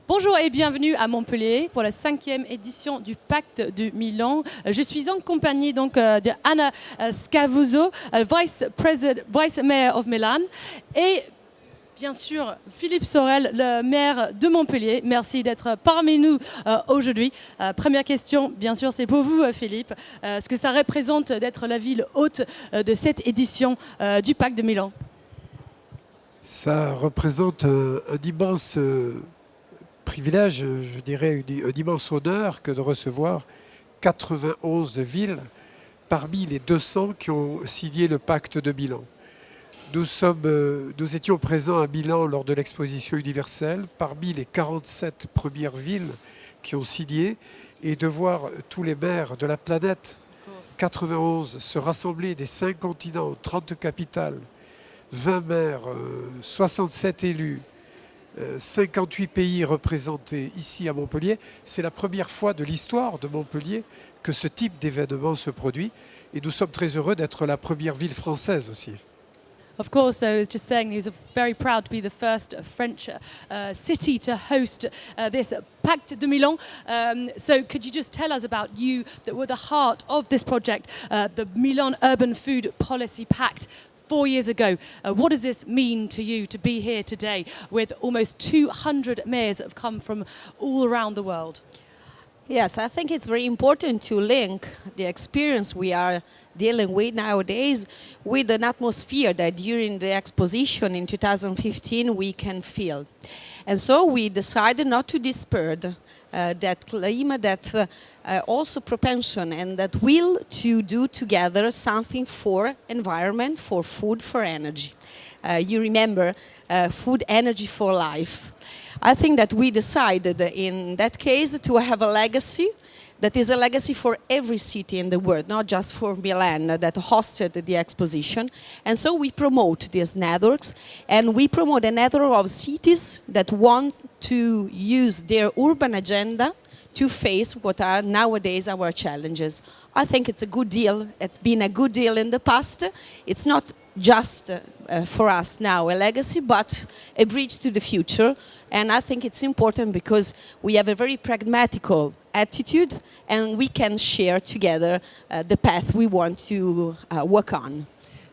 Bonjour et bienvenue à Montpellier pour la 5e édition du Pacte de Milan. Je suis en compagnie de Anna Scavuzzo, Vice Mayor of Milan, et bien sûr Philippe Sorel, le maire de Montpellier. Merci d'être parmi nous aujourd'hui. Première question, bien sûr, c'est pour vous, Philippe. Ce que ça représente d'être la ville hôte de cette édition du Pacte de Milan. Ça représente un immense privilège, je dirais un immense honneur que de recevoir 91 villes parmi les 200 qui ont signé le pacte de Milan. Nous étions présents à Milan lors de l'exposition universelle parmi les 47 premières villes qui ont signé, et de voir tous les maires de la planète, 91, se rassembler des 5 continents, 30 capitales, 20 maires, 67 élus, 58 pays représentés ici à Montpellier. C'est la première fois de l'histoire de Montpellier que ce type d'événement se produit, et nous sommes très heureux d'être la première ville française aussi. Of course, I was just saying he was very proud to be the first French city to host this Pacte de Milan. So could you just tell us about you that were the heart of this project, the Milan Urban Food Policy Pact 4 years ago? What does this mean to you to be here today with almost 200 mayors that have come from all around the world? Yes, I think it's very important to link the experience we are dealing with nowadays with an atmosphere that during the exposition in 2015 we can feel. And so we decided not to disperse that claim, that also propension and that will to do together something for environment, for food, for energy. You remember food, energy for life. I think that we decided in that case to have a legacy that is a legacy for every city in the world, not just for Milan that hosted the exposition. And so we promote these networks, and we promote a network of cities that want to use their urban agenda to face what are nowadays our challenges. I think it's a good deal. It's been a good deal in the past. It's not just for us now a legacy, but a bridge to the future. And I think it's important because we have a very pragmatical attitude, and we can share together the path we want to work on.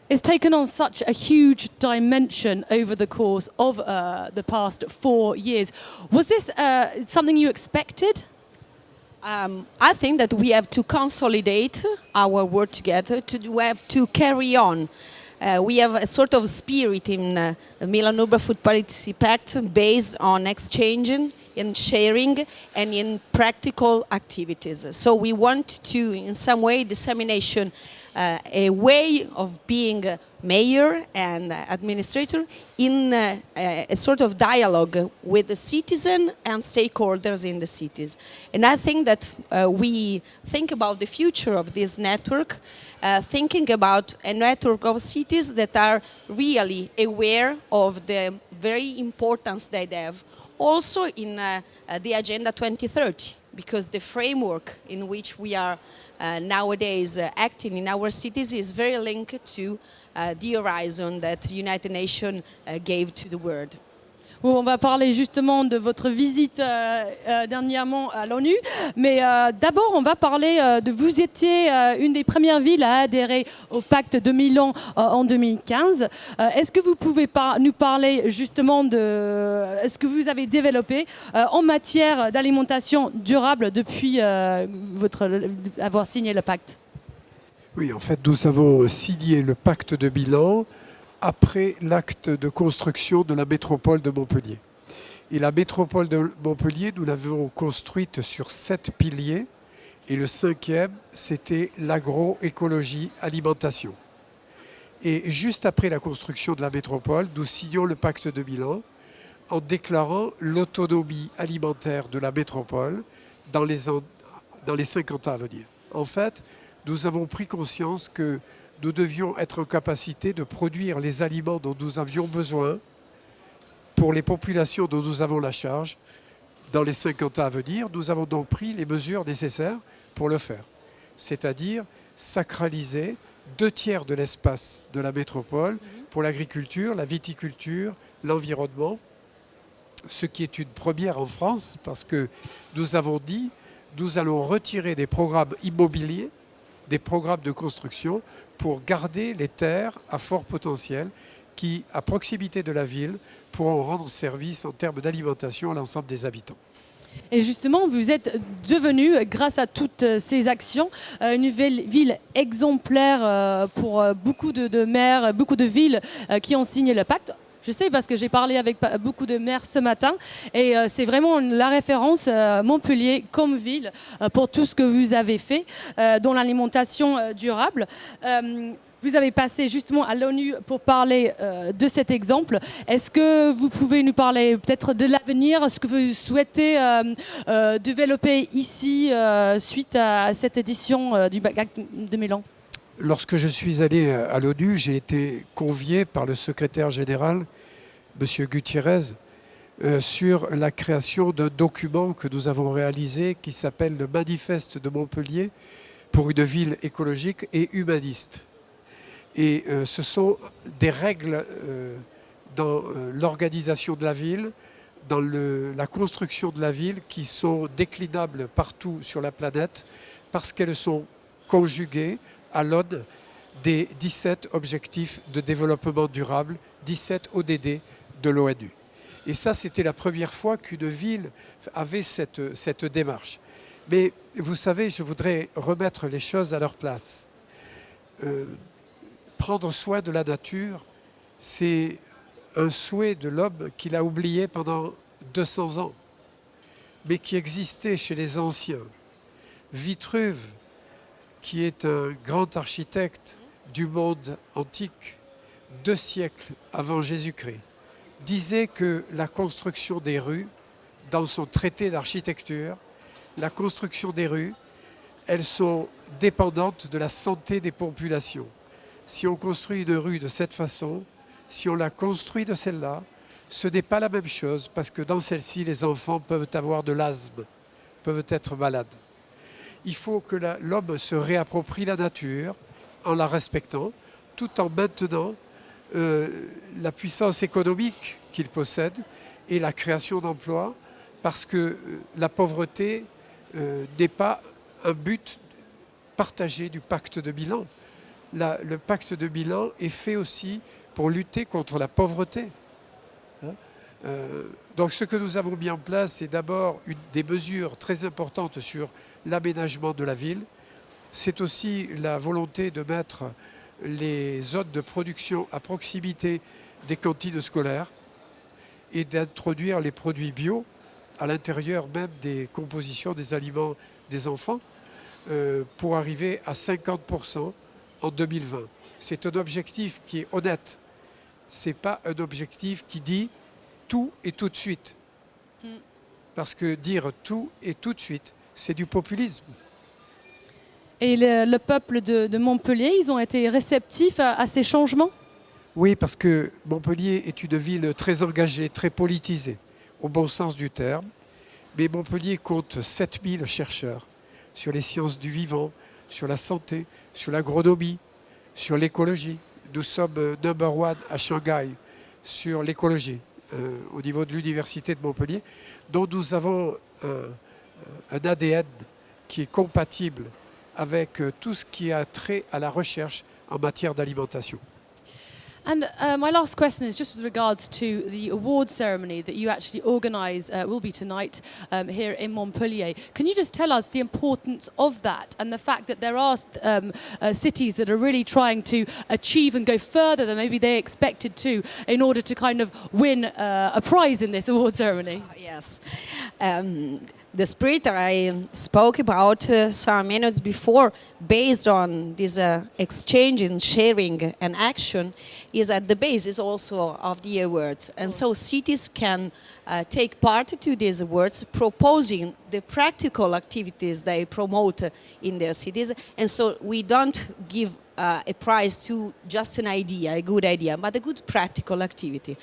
It's taken on such a huge dimension over the course of the past 4 years. Was this something you expected? I think that we have to consolidate our work together, we have to carry on. We have a sort of spirit in the Milan Urban Food Policy Pact based on exchanging and sharing and in practical activities. So we want to, in some way, dissemination a way of being a mayor and administrator in a sort of dialogue with the citizen and stakeholders in the cities. And I think that we think about the future of this network, thinking about a network of cities that are really aware of the very importance they have. Also in the Agenda 2030, because the framework in which we are nowadays acting in our cities is very linked to the horizon that the United Nations gave to the world. Bon, on va parler justement de votre visite dernièrement à l'ONU, mais d'abord on va parler de vous étiez une des premières villes à adhérer au pacte de Milan en 2015. Est-ce que vous pouvez nous parler justement de ce que vous avez développé en matière d'alimentation durable depuis avoir signé le pacte? Oui, en fait, nous avons signé le pacte de Milan après l'acte de construction de la métropole de Montpellier. Et la métropole de Montpellier, nous l'avons construite sur 7 piliers, et le 5e, c'était l'agroécologie alimentation. Et juste après la construction de la métropole, nous signons le pacte de Milan en déclarant l'autonomie alimentaire de la métropole dans les 50 ans à venir. En fait, nous avons pris conscience que nous devions être en capacité de produire les aliments dont nous avions besoin pour les populations dont nous avons la charge dans les 50 ans à venir. Nous avons donc pris les mesures nécessaires pour le faire, c'est-à-dire sacraliser 2 tiers de l'espace de la métropole pour l'agriculture, la viticulture, l'environnement, ce qui est une première en France, parce que nous avons dit, nous allons retirer des programmes immobiliers, des programmes de construction, pour garder les terres à fort potentiel qui, à proximité de la ville, pourront rendre service en termes d'alimentation à l'ensemble des habitants. Et justement, vous êtes devenu, grâce à toutes ces actions, une ville exemplaire pour beaucoup de maires, beaucoup de villes qui ont signé le pacte. Je sais parce que j'ai parlé avec beaucoup de maires ce matin et c'est vraiment la référence Montpellier comme ville pour tout ce que vous avez fait dans l'alimentation durable. Vous avez passé justement à l'ONU pour parler de cet exemple. Est-ce que vous pouvez nous parler peut-être de l'avenir, ce que vous souhaitez développer ici suite à cette édition du Pacte de Milan? Lorsque je suis allé à l'ONU, j'ai été convié par le secrétaire général, M. Gutiérrez, sur la création d'un document que nous avons réalisé qui s'appelle le Manifeste de Montpellier pour une ville écologique et humaniste. Et ce sont des règles dans l'organisation de la ville, dans la construction de la ville qui sont déclinables partout sur la planète parce qu'elles sont conjuguées à l'aune des 17 objectifs de développement durable, 17 ODD de l'ONU. Et ça, c'était la première fois qu'une ville avait cette démarche. Mais vous savez, je voudrais remettre les choses à leur place. Prendre soin de la nature, c'est un souhait de l'homme qu'il a oublié pendant 200 ans, mais qui existait chez les anciens. Vitruve, qui est un grand architecte du monde antique, 2 siècles avant Jésus-Christ, disait que la construction des rues, dans son traité d'architecture, la construction des rues, elles sont dépendantes de la santé des populations. Si on construit une rue de cette façon, si on la construit de celle-là, ce n'est pas la même chose parce que dans celle-ci, les enfants peuvent avoir de l'asthme, peuvent être malades. Il faut que l'homme se réapproprie la nature en la respectant, tout en maintenant la puissance économique qu'il possède et la création d'emplois, parce que la pauvreté n'est pas un but partagé du pacte de Milan. Le pacte de Milan est fait aussi pour lutter contre la pauvreté. Donc ce que nous avons mis en place, c'est d'abord des mesures très importantes sur l'aménagement de la ville. C'est aussi la volonté de mettre les zones de production à proximité des cantines scolaires et d'introduire les produits bio à l'intérieur même des compositions des aliments des enfants pour arriver à 50% en 2020. C'est un objectif qui est honnête. Ce n'est pas un objectif qui dit tout et tout de suite. Parce que dire tout et tout de suite, c'est du populisme. Et le peuple de Montpellier, ils ont été réceptifs à ces changements? Oui, parce que Montpellier est une ville très engagée, très politisée, au bon sens du terme. Mais Montpellier compte 7000 chercheurs sur les sciences du vivant, sur la santé, sur l'agronomie, sur l'écologie. Nous sommes number one à Shanghai sur l'écologie, au niveau de l'université de Montpellier, dont nous avons un ADN qui est compatible avec tout ce qui a trait à la recherche en matière d'alimentation. And my last question is just with regards to the award ceremony that you actually organise, will be tonight here in Montpellier. Can you just tell us the importance of that and the fact that there are cities that are really trying to achieve and go further than maybe they expected to in order to kind of win a prize in this award ceremony? Yes. The spirit I spoke about some minutes before, based on this exchange and sharing and action, is at the basis also of the awards. And so cities can take part to these awards, proposing the practical activities they promote in their cities. And so we don't give a prize to just an idea, a good idea, but a good practical activity.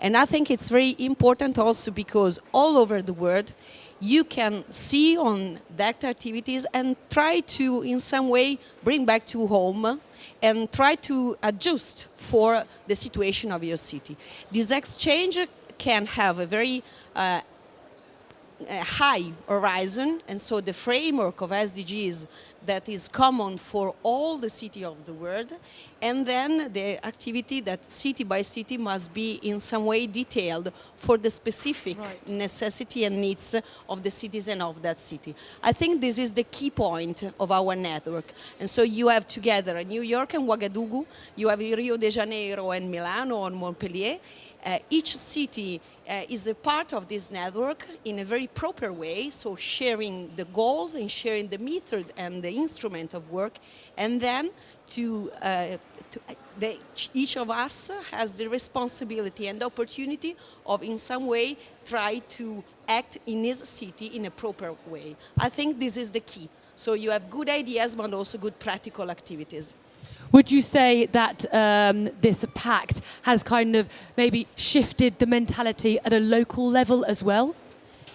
And I think it's very important also because all over the world, you can see on that activities and try to, in some way, bring back to home and try to adjust for the situation of your city. This exchange can have a very high horizon, and so the framework of SDGs that is common for all the cities of the world, and then the activity that city by city must be in some way detailed for the specific necessity and needs of the citizen of that city. I think this is the key point of our network. And so you have together New York and Ouagadougou, you have Rio de Janeiro and Milano or Montpellier. Each city is a part of this network in a very proper way, so sharing the goals and sharing the method and the instrument of work, and then each of us has the responsibility and the opportunity of in some way try to act in his city in a proper way. I think this is the key. So you have good ideas but also good practical activities. Would you say that this pact has kind of maybe shifted the mentality at a local level as well?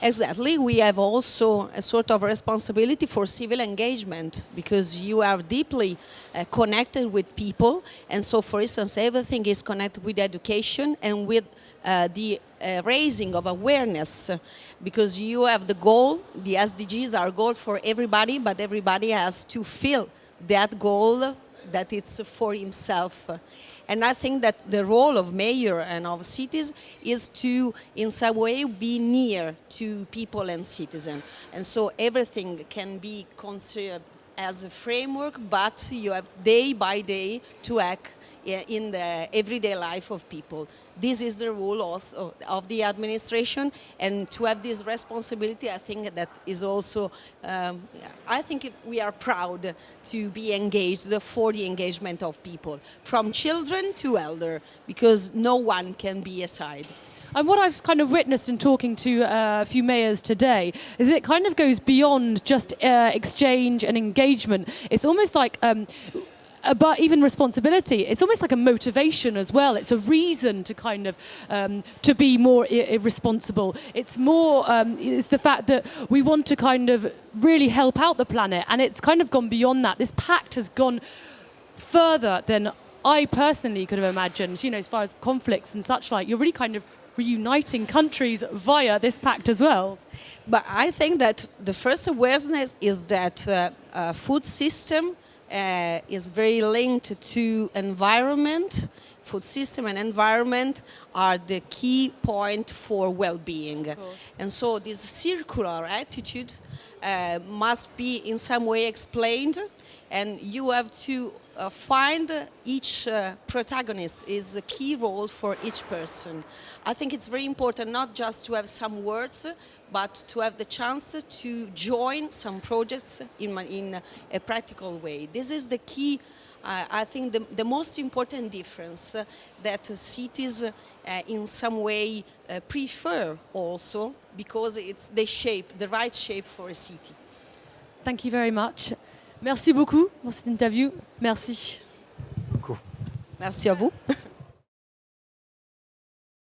Exactly. We have also a sort of responsibility for civil engagement because you are deeply connected with people. And so, for instance, everything is connected with education and with the raising of awareness because you have the goal, the SDGs are a goal for everybody, but everybody has to feel that goal that it's for himself. And I think that the role of mayor and of cities is to, in some way, be near to people and citizens. And so everything can be considered as a framework, but you have day by day to act in the everyday life of people. This is the role also of the administration, and to have this responsibility, I think that is also, I think we are proud to be engaged for the engagement of people, from children to elder, because no one can be aside. And what I've kind of witnessed in talking to a few mayors today is it kind of goes beyond just exchange and engagement. It's almost like but even responsibility, it's almost like a motivation as well. It's a reason to kind of to be more irresponsible. It's more, it's the fact that we want to kind of really help out the planet, and it's kind of gone beyond that. This pact has gone further than I personally could have imagined, you know, as far as conflicts and such like. You're really kind of reuniting countries via this pact as well. But I think that the first awareness is that food system is very linked to environment. Food system and environment are the key point for well-being. And so this circular attitude must be in some way explained, and you have to find each protagonist is a key role for each person. I think it's very important not just to have some words, but to have the chance to join some projects in a practical way. This is the key, I think, the most important difference that cities in some way prefer also, because it's the right shape for a city. Thank you very much. Merci beaucoup pour cette interview. Merci. Beaucoup. Merci à vous.